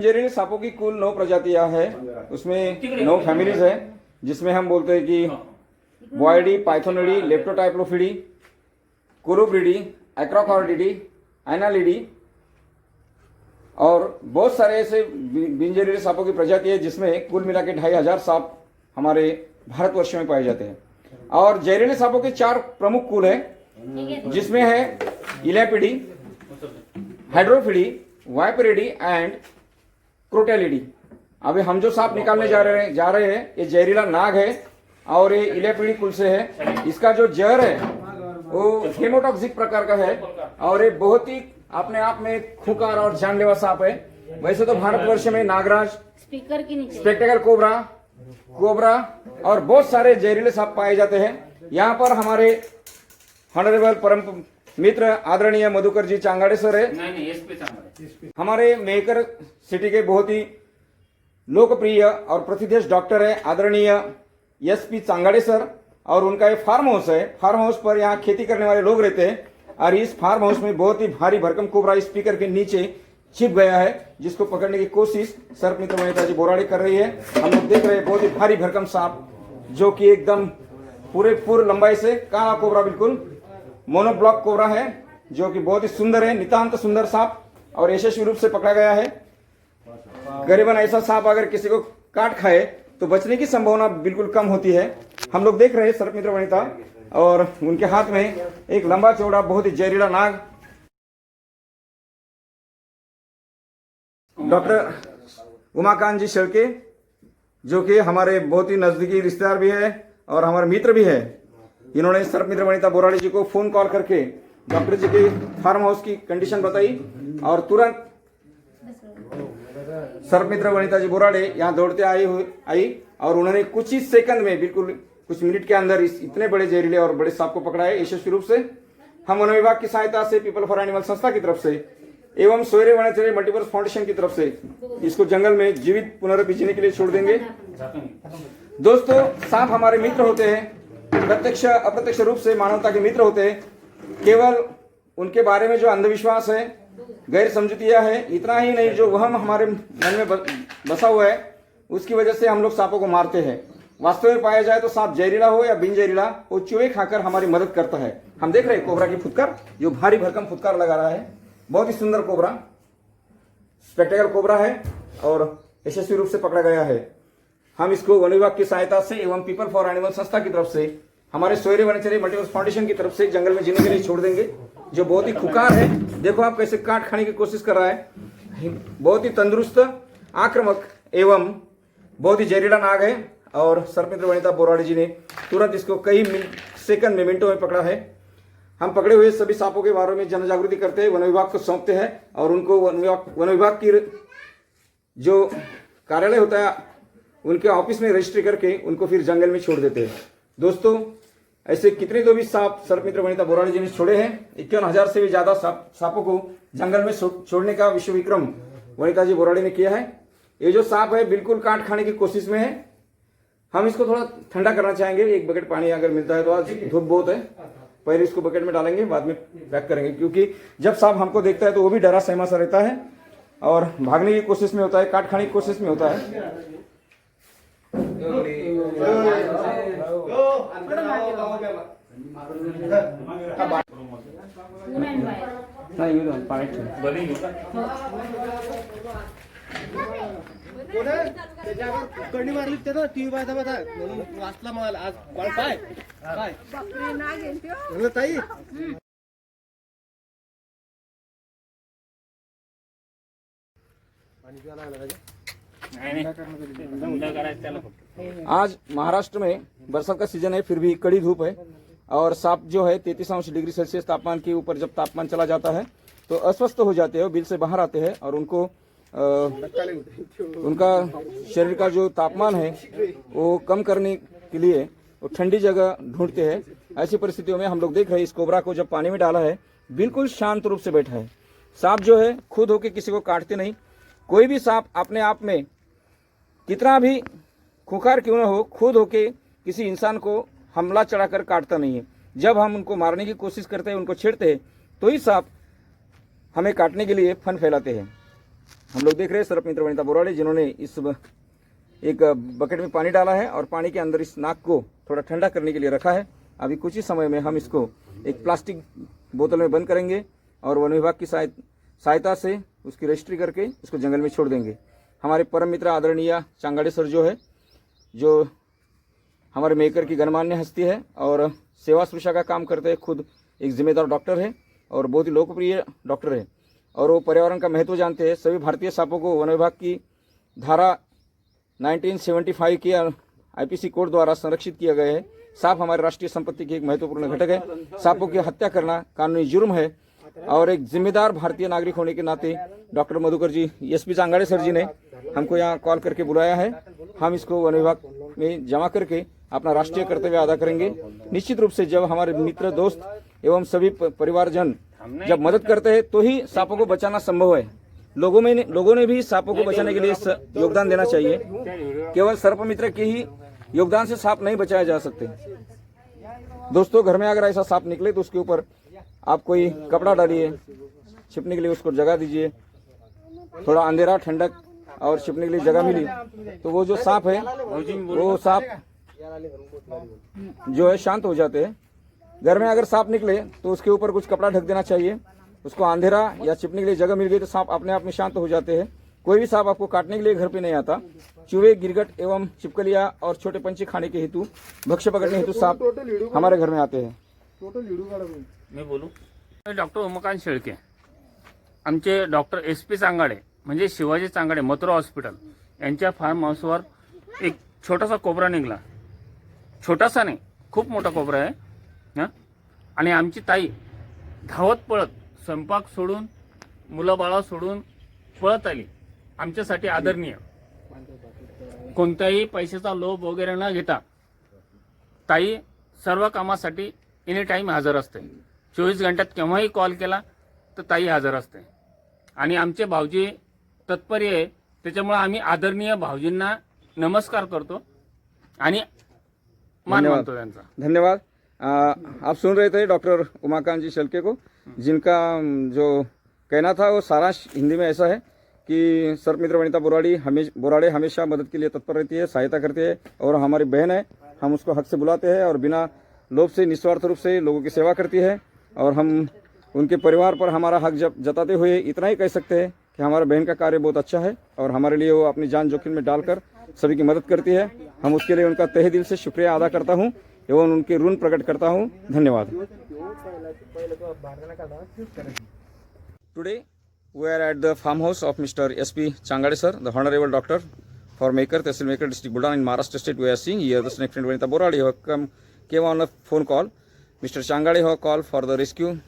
जहरीले सांपों की कुल 9 प्रजातियां हैं, उसमें 9 फैमिलीज है, जिसमें हम बोलते हैं कि बॉयडी, पाइथोनिडी, लेप्टोटाइप्लोफिडी, कोलोब्रिडी, एक्रोकॉर्डिडी, एनालिडी और बहुत सारे ऐसे बिनजहरीले सांपों की प्रजाति है, जिसमें कुल मिला के 2500 सांप हमारे भारतवर्ष में पाए जाते हैं। और जहरीले सांपों के 4 प्रमुख कुल है, जिसमें है इलेपिडी, हाइड्रोफिडी, वाइपरिडी एंड क्रोटेलिडी। अभी हम जो सांप निकालने जा रहे हैं ये जहरीला नाग है और ये इलेपिडी कुल से है। इसका जो जहर है वो हेमोटॉक्सिक प्रकार का है और ये बहुत ही अपने आप में खूंखार और जानलेवा सांप है। वैसे तो भारतवर्ष में नागराज, स्पेक्टेकल कोबरा और बहुत सारे जहरीले सांप पाए जाते हैं। यहाँ पर हमारे ऑनरेबल परम मित्र आदरणीय मधुकर जी चांगाड़े सर है, हमारे मेहकर सिटी के बहुत ही लोकप्रिय और प्रतिष्ठित डॉक्टर है आदरणीय एसपी चांगाड़े सर, और उनका एक फार्म हाउस है। फार्म हाउस पर यहाँ खेती करने वाले लोग रहते हैं और इस फार्म हाउस में बहुत ही भारी भरकम कोबरा स्पीकर के नीचे छिप गया है, जिसको पकड़ने की कोशिश सर्पमित्र वनिता जी बोराड़ी कर रही है। हम लोग देख रहे हैं बहुत ही भारी भरकम सांप, जो कि एकदम पूरे लंबाई से काला कोबरा, बिल्कुल मोनोब्लॉक कोबरा है, जो कि बहुत ही सुंदर है, नितांत सुंदर सांप और यशस्वी रूप से पकड़ा गया है। करीबन ऐसा सांप अगर किसी को काट खाए तो बचने की संभावना बिल्कुल कम होती है। हम लोग देख रहे हैं सर्पमित्र वनिता और उनके हाथ में एक लंबा चौड़ा बहुत ही जहरीला नाग। डॉक्टर उमाकांत जी शेळके, जो कि हमारे बहुत ही नजदीकी रिश्तेदार भी है और हमारे मित्र भी है, इन्होंने सर्पमित्र वनिता बोराड़ी जी को फोन कॉल करके डॉक्टर जी के फार्म हाउस की कंडीशन बताई और तुरंत सर्पमित्र वनिता जी बोराड़े यहाँ दौड़ते आई और उन्होंने कुछ ही सेकंड में, बिल्कुल कुछ मिनट के अंदर इस इतने बड़े जहरीले और बड़े सांप को पकड़ा है यशस्वी रूप से। हम वन विभाग की सहायता से पीपल फॉर एनिमल संस्था की तरफ से एवं सोयरे वनचर्य मल्टीपर्पज फाउंडेशन की तरफ से इसको जंगल में जीवित पुनर्जीने जीने के लिए छोड़ देंगे। दोस्तों, सांप हमारे मित्र होते हैं, प्रत्यक्ष अप्रत्यक्ष रूप से मानवता के मित्र होते हैं। केवल उनके बारे में जो अंधविश्वास है, गैर समझुतियां है, इतना ही नहीं, जो वहम हमारे मन में बसा हुआ है, उसकी वजह से हम लोग सांपों को मारते हैं। वास्तव में पाया जाए तो सांप जहरीला हो या बिन जहरीला, वो चूहे खाकर हमारी मदद करता है। हम देख रहे हैं कोबरा की फुटकार, जो भारी भरकम फुटकार लगा रहा है। बहुत ही सुंदर कोबरा, स्पेक्टेकल कोबरा है और यशस्वी रूप से पकड़ा गया है। हम इसको वन विभाग की सहायता से एवं पीपल फॉर एनिमल संस्था की तरफ से, हमारे सोयरे वनचर्य मल्टीपर्पज फाउंडेशन की तरफ से जंगल में जीने के लिए छोड़ देंगे। जो बहुत ही खुकार है, देखो आप कैसे काट खाने की कोशिश कर रहा है। बहुत ही तंदुरुस्त, आक्रामक एवं बहुत ही जहरीला नाग है और सर्पमित्र वनिता बोराड़ी जी ने तुरंत इसको कई सेकंड में, मिनटों में पकड़ा है। हम पकड़े हुए सभी सांपों के बारे में जन जागृति करते हैं, वन विभाग को सौंपते हैं और उनको वन विभाग की जो कार्यालय होता है उनके ऑफिस में रजिस्ट्री करके उनको फिर जंगल में छोड़ देते हैं। दोस्तों, ऐसे कितने तो भी सांप सर्पमित्र वनिता बोराड़ी जी ने छोड़े हैं। 51,000 से भी ज्यादा सांपों को जंगल में छोड़ने का विश्व विक्रम वनिता जी बोराड़ी ने किया है। ये जो सांप है बिल्कुल काट खाने की कोशिश में है। हम इसको थोड़ा ठंडा करना चाहेंगे। एक बकेट पानी अगर मिलता है तो, आज धूप बहुत है, पहले इसको बकेट में डालेंगे, बाद में पैक करेंगे, क्योंकि जब सांप हमको देखता है तो वो भी डरा सहमा सा रहता है और भागने की कोशिश में होता है, काट खाने की कोशिश में होता है। कडी मारली ते ना टीव्ही पाहता म्हणून वाचला मला आज काय काय बापरे ना गेलतो ताई आज महाराष्ट्र में बरसात का सीजन है, फिर भी कड़ी धूप है और सांप जो है 33 डिग्री सेल्सियस तापमान के ऊपर जब तापमान चला जाता है तो अस्वस्थ हो जाते हैं, बिल से बाहर आते हैं और उनको उनका शरीर का जो तापमान है वो कम करने के लिए वो ठंडी जगह ढूंढते हैं। ऐसी परिस्थितियों में हम लोग देख रहे हैं इस कोबरा को जब पानी में डाला है, बिल्कुल शांत रूप से बैठा है। सांप जो है खुद होके किसी को काटते नहीं। कोई भी सांप अपने आप में कितना भी खूंखार क्यों न हो, खुद होके किसी इंसान को हमला चढ़ाकर काटता नहीं है। जब हम उनको मारने की कोशिश करते हैं, उनको छेड़ते हैं, तो ही सांप हमें काटने के लिए फन फैलाते हैं। हम लोग देख रहे हैं सर्प मित्र वनिता बोराड़े जिन्होंने एक बकेट में पानी डाला है और पानी के अंदर इस नाक को थोड़ा ठंडा करने के लिए रखा है। अभी कुछ ही समय में हम इसको एक प्लास्टिक बोतल में बंद करेंगे और वन विभाग की सहायता से उसकी रजिस्ट्री करके इसको जंगल में छोड़ देंगे। हमारे परम मित्र आदरणीय चांगाड़े सर जो हमारे मेकर की गणमान्य हस्ती है और सेवा सुरक्षा का काम करते हैं, खुद एक जिम्मेदार डॉक्टर है और बहुत ही लोकप्रिय डॉक्टर है और वो पर्यावरण का महत्व जानते हैं। सभी भारतीय सांपों को वन विभाग की धारा 1975 के आईपीसी कोड द्वारा संरक्षित किया गया है। सांप हमारे राष्ट्रीय संपत्ति की एक महत्वपूर्ण घटक है। सांपों की हत्या करना कानूनी जुर्म है और एक जिम्मेदार भारतीय नागरिक होने के नाते डॉक्टर मधुकर जी, एसपी चांगाड़े सर जी ने हमको यहाँ कॉल करके बुलाया है। हम इसको वन विभाग में जमा करके अपना राष्ट्रीय कर्तव्य अदा करेंगे। निश्चित रूप से जब हमारे मित्र, दोस्त एवं सभी परिवारजन जब मदद करते हैं तो ही सांपों को बचाना संभव है। लोगों ने भी सांपों को बचाने के लिए योगदान देना चाहिए। केवल सर्प मित्र के ही योगदान से सांप नहीं बचाया जा सकते। दोस्तों, घर में अगर ऐसा सांप निकले तो उसके ऊपर आप कोई कपड़ा डालिए, छिपने के लिए उसको जगह दीजिए। थोड़ा अंधेरा, ठंडक और छिपने के लिए जगह मिली तो वो जो सांप है वो सांप जो है शांत हो जाते हैं। घर में अगर सांप निकले तो उसके ऊपर कुछ कपड़ा ढक देना चाहिए। उसको अंधेरा या छिपने के लिए जगह मिल गई तो सांप अपने आप में शांत हो जाते हैं। कोई भी सांप आपको काटने के लिए घर पे नहीं आता। चूहे, गिरगट एवं छिपकलियां और छोटे पंछी खाने के हेतु, भक्ष्य पकड़ने हेतु सांप हमारे घर में आते हैं। मी बोलू? डॉक्टर उमाकांत शेळके, आमचे डॉक्टर SP चांगाडे म्हणजे शिवाजी चांगाडे मथुरा हॉस्पिटल यांच्या फार्म हाऊसवर एक छोटासा कोबरा निघाला। छोटासा नाही, खूप मोठा कोबरा आहे हां। आणि आमची ताई धावत पळत स्वयंपाक सोडून, मुलं बाळा सोडून पळत आली। आमच्यासाठी आदरणीय, कोणत्याही पैशाचा लोभ वगैरे न घेता ताई सर्व कामासाठी एनी टाइम हजर असते। 24 घंट्यात केव्हाही कॉल केला तर ताई हजर असते आणि आमचे भाऊजी तत्पर आहे, त्याच्यामुळे आम्ही आदरणीय भाऊजींना नमस्कार करतो आणि मान मानतो त्यांचा। धन्यवाद। आप सुन रहे थे डॉक्टर उमाकांत जी शेळके को, जिनका जो कहना था वो सारांश हिंदी में ऐसा है कि सर्प मित्र वनिता बोराड़े हमेशा मदद के लिए तत्पर रहती है, सहायता करती है और हमारी बहन है। हम उसको हक से बुलाते हैं और बिना लोभ से निस्वार्थ रूप से लोगों की सेवा करती है और हम उनके परिवार पर हमारा हक जताते हुए इतना ही कह सकते हैं कि हमारा बहन का कार्य बहुत अच्छा है और हमारे लिए वो अपनी जान जोखिम में डालकर सभी की मदद करती है। हम उसके लिए उनका तहे दिल से शुक्रिया अदा करता हूँ एवं उनके ऋण प्रकट करता हूँ। धन्यवाद। Today we are at the farmhouse of Mr. SP Changade sir, the honorable doctor for Maker, Tehsil Maker, district Buldana in Maharashtra state. We are seeing here the snake friend Vanita Borade who came on a phone call. Mr. Changade who called for the rescue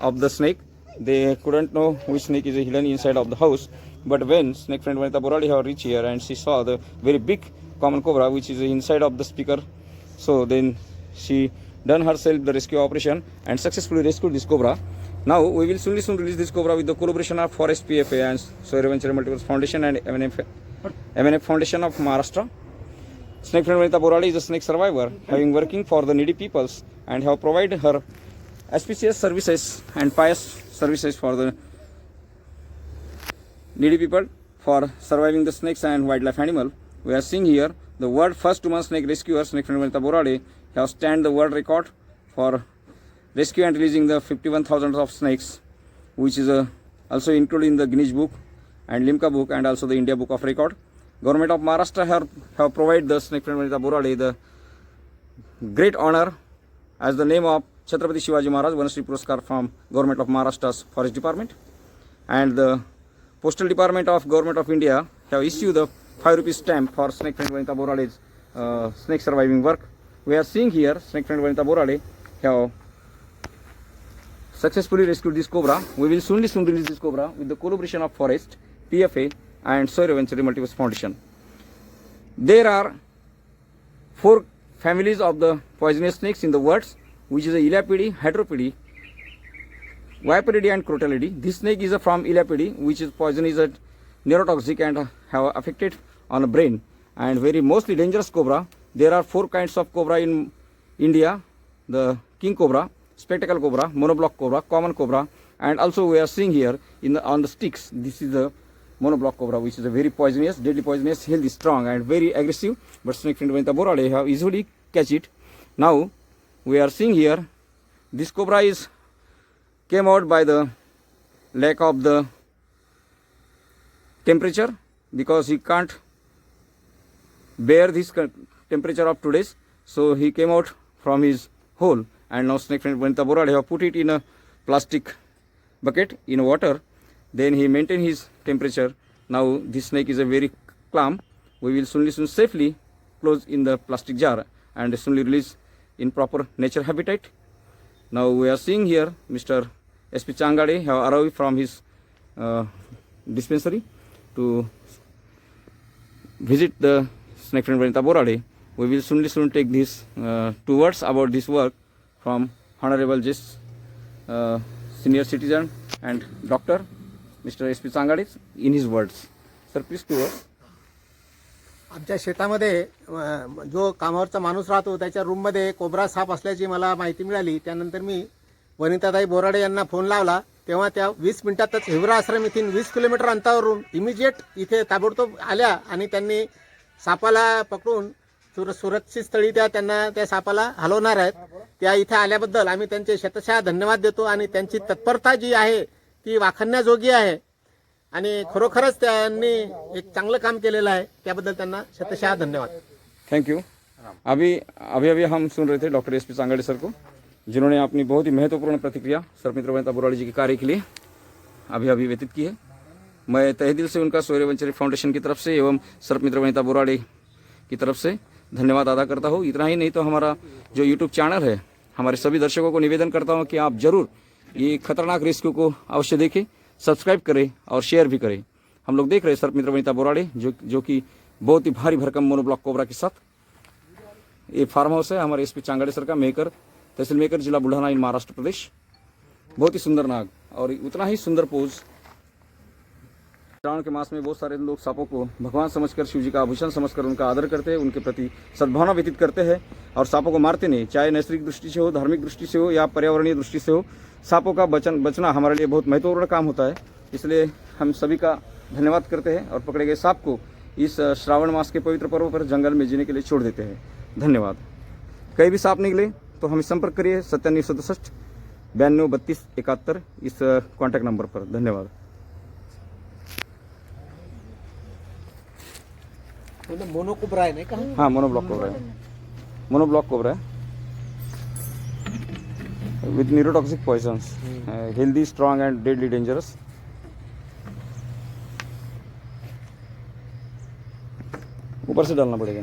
of the snake. They couldn't know which snake is hidden inside of the house, but when snake friend Vanita Borade have reached here and she saw the very big common cobra which is inside of the speaker, so then she done herself the rescue operation and successfully rescued this cobra. Now we will soon release this cobra with the collaboration of Forest PFA and Soil Venture Multipurpose Foundation and MNF Foundation of Maharashtra. Snake friend Vanita Borade is a snake survivor, having working for the needy peoples and have provided her auspicious services and pious services for the needy people for surviving the snakes and wildlife animal. We are seeing here the world first human snake rescuer, snake friend Vanita Borade, have stand the world record for rescue and releasing the 51,000 of snakes, which is also included in the Guinness Book and Limca Book and also the India Book of Record. Government of Maharashtra have provided the snake friend Vanita Borade the great honor as the name of Chhatrapati Shivaji Maharaj Vanashri Puraskar from Government of Maharashtra's Forest Department, and the Postal Department of Government of India have issued the 5 rupees stamp for snake friend Vanita Borade's snake surviving work. We are seeing here snake friend Vanita Borade have successfully rescued this cobra. We will soon release this cobra with the collaboration of Forest, PFA and Soil Venture Multipurpose Foundation. There are 4 families of the poisonous snakes in the world, which is Elapidae, Hydropidae, Viperidae and Crotalidae. This snake is from Elapidae, which is poison is a neurotoxic and have affected on the brain and very mostly dangerous cobra. There are 4 kinds of cobra in India: the king cobra, spectacle cobra, monoblock cobra, common cobra, and also we are seeing here on the sticks. This is the monoblock cobra, which is a very poisonous, deadly poisonous, healthy, strong, and very aggressive. But snake friend Vanita borale have easily catch it. Now we are seeing here, this cobra is came out by the lack of the temperature, because he can't bear this temperature of today's, so he came out from his hole. And now snake friend Vanita borale have put it in a plastic bucket in water. Then he maintain his temperature. Now this snake is a very calm. We will soon safely close in the plastic jar and soon release in proper nature habitat. Now we are seeing here Mr. SP Changade have arrived from his dispensary to visit the snake friend Vanita borale. We will soon take these 2 words about this work from Honorable Just Senior Citizen and Doctor Mr. SP Changade in his words. Sir, please 2 words. आमच्या शेतामध्ये जो कामावरचा माणूस राहतो त्याच्या रूममध्ये cobra shop असल्याची मला माहिती मिळाली. त्यानंतर मी वनिताताई बोराडे यांना फोन लावला. तेव्हा त्या 20 मिनिटातच हिवरा आश्रम येथील 20 किलोमीटर अंतरावरून इमिजिएट इथे ताबडतोब आल्या आणि त्यांनी सापाला पकडून सुरक्षित स्थळी त्यांना त्या सापाला हलवणार आहेत. त्या इथे आल्याबद्दल आम्ही त्यांचे शतशः धन्यवाद देतो आणि त्यांची तत्परता जी आहे ती वाखाणण्याजोगी आहे आणि खरोखरच त्यांनी एक चांगलं काम केलेलं आहे. त्याबद्दल त्यांना शतशः धन्यवाद. Thank you. अभी हम सुन रहे थे डॉक्टर SP चांगाड़े सर को, जिन्होंने अपनी बहुत ही महत्वपूर्ण प्रतिक्रिया सर्पमित्र वनिता बोराड़े जी के कार्य के लिए अभी व्यतीत की है. मैं तहे दिल से उनका सूर्यवंशी फाउंडेशन की तरफ से एवं सर्पमित्र वनिता बोराड़े की तरफ से धन्यवाद अदा करता हूँ. इतना ही नहीं तो हमारा जो यूट्यूब चैनल है, हमारे सभी दर्शकों को निवेदन करता हूँ कि आप जरूर ये खतरनाक रेस्क्यू को अवश्य देखें, सब्सक्राइब करें और शेयर भी करें. हम लोग देख रहे हैं सर्पमित्र वनिता बोराड़े जो कि बहुत ही भारी भरकम मोनोब्लॉक कोबरा के साथ. ये फार्म हाउस है हमारे SP चांगाड़े सर का, मेकर, तहसील मेकर, जिला बुल्ढाना इन महाराष्ट्र प्रदेश. बहुत ही सुंदर नाग और उतना ही सुंदर पोज. श्रावण के मास में बहुत सारे लोग सांपों को भगवान समझकर, शिव जी का आभूषण समझकर उनका आदर करते हैं, उनके प्रति सद्भावना व्यतीत करते हैं और सांपों को मारते नहीं. चाहे नैसर्गिक दृष्टि से हो, धार्मिक दृष्टि से हो या पर्यावरणीय दृष्टि से हो, सांपों का बचना हमारे लिए बहुत महत्वपूर्ण काम होता है. इसलिए हम सभी का धन्यवाद करते हैं और पकड़े गए सांप को इस श्रावण मास के पवित्र पर्व पर जंगल में जीने के लिए छोड़ देते हैं. धन्यवाद. कहीं भी सांप निकले तो हमें संपर्क करिए 9767 92 32 71 इस कॉन्टैक्ट नंबर पर. धन्यवाद. मोनोकोब्रा आहे नाही का? हाँ, मोनोब्लॉक कोबरा है. मोनोब्लॉक कोबरा है with neurotoxic poisons, healthy, strong and deadly dangerous. ऊपर से डालना पड़ेगा.